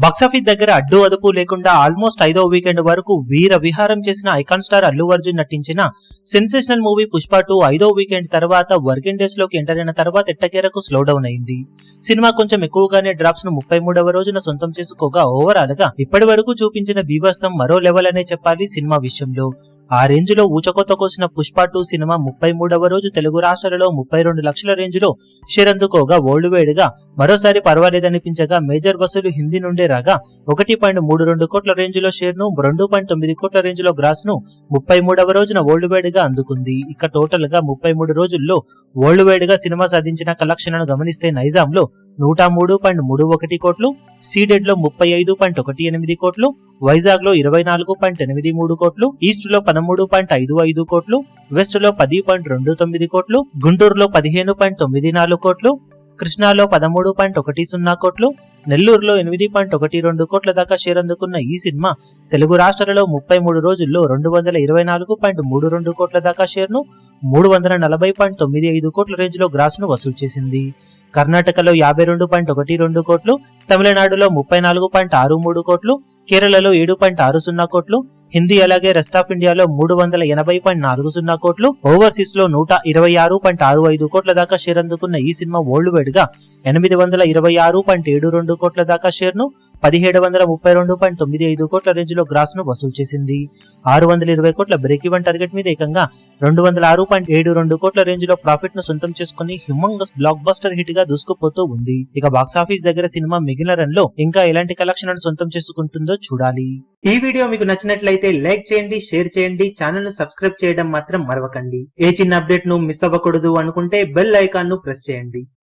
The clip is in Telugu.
బాక్సాఫీస్ దగ్గర అడ్డు అదుపు లేకుండా ఆల్మోస్ట్ 5వ వీకెండ్ వరకు వీర విహారం చేసిన ఐకాన్ స్టార్ అల్లు అర్జున్ నటించిన సెన్సేషనల్ మూవీ పుష్ప 2 5వ వీకెండ్ తర్వాత వర్కింగ్ డేస్ లోకి ఎంటర్ అయిన తర్వాత ఎట్టకేరకు స్లో డౌన్ అయింది. సినిమా కొంచెం ఎక్కువగానే డ్రాప్స్ ను 33వ రోజున సొంతం చేసుకోగా ఓవరాల్ గా ఇప్పటి వరకు చూపించిన బీభత్సం మరో లెవెల్ అనే చెప్పాలి. సినిమా విషయంలో ఆ రేంజ్ లో ఊచకొత్త కోసిన పుష్ప 2 సినిమా 33వ రోజు తెలుగు రాష్ట్రాలలో 32 లక్షల రేంజ్ లో షేర్ అందుకోగా వరల్డ్ వైడ్ గా మరోసారి పర్వాలేదనిపించగా మేజర్ వసూలు హిందీ నుండే రాగా 1.32 కోట్ల రేంజ్ లో షేర్ ను 2.9 కోట్ల రేంజ్ లో గ్రాస్ ను 33వ రోజున వరల్డ్ వైడ్ గా అందుకుంది. ఇక టోటల్ గా 33 రోజుల్లో వరల్డ్ వైడ్ గా సినిమా సాధించిన కలెక్షన్లను గమనిస్తే నైజాం లో 103.31 కోట్లు, సీడెడ్ లో 35.18 కోట్లు, వైజాగ్ లో 24.83 కోట్లు, ఈస్ట్ లో 13.55 కోట్లు, వెస్ట్ లో 10.29 కోట్లు, గుంటూరులో 15.94 కోట్లు, కృష్ణాలో 13.10 కోట్లు, నెల్లూరులో 8.12 కోట్ల దాకా షేర్ అందుకున్న ఈ సినిమా తెలుగు రాష్ట్రాలలో 33 రోజుల్లో 224.32 కోట్ల దాకా షేర్ ను 340.95 కోట్ల రేంజ్ లో గ్రాస్ ను వసూలు చేసింది. కర్ణాటకలో 52.12 కోట్లు, తమిళనాడులో 34.63 కోట్లు, కేరళలో 7.60 కోట్లు, హిందీ అలాగే రెస్ట్ ఆఫ్ ఇండియాలో 380.40 కోట్లు, ఓవర్సీస్ లో 126.65 కోట్ల దాకా షేర్ అందుకున్న ఈ సినిమా వరల్డ్ వైడ్ గా 826.72 కోట్ల దాకా షేర్ ను 1732.95 కోట్ల రేంజ్ లో గ్రాస్ ను వసూలు చేసింది. 620 కోట్ల బ్రేక్ ఈవెన్ టార్గెట్ మీద ఏకంగా 206.72 కోట్ల రేంజ్ లో ప్రాఫిట్ ను సొంతం చేసుకుని హ్యూమంగస్ బ్లాక్ బస్టర్ హిట్ గా దూసుకుపోతూ ఉంది. ఇక బాక్సాఫీస్ దగ్గర సినిమా మిగిలిన రన్ లో ఇంకా ఎలాంటి కలెక్షన్ సొంతం చేసుకుంటుందో చూడాలి. ఈ వీడియో మీకు నచ్చినట్లయితే లైక్ చేయండి, షేర్ చేయండి, ఛానల్ ను సబ్స్క్రైబ్ చేయడం మాత్రం మరవకండి. ఏ చిన్న అప్డేట్ ను మిస్ అవ్వకూడదు అనుకుంటే బెల్ ఐకాన్ ను ప్రెస్ చేయండి.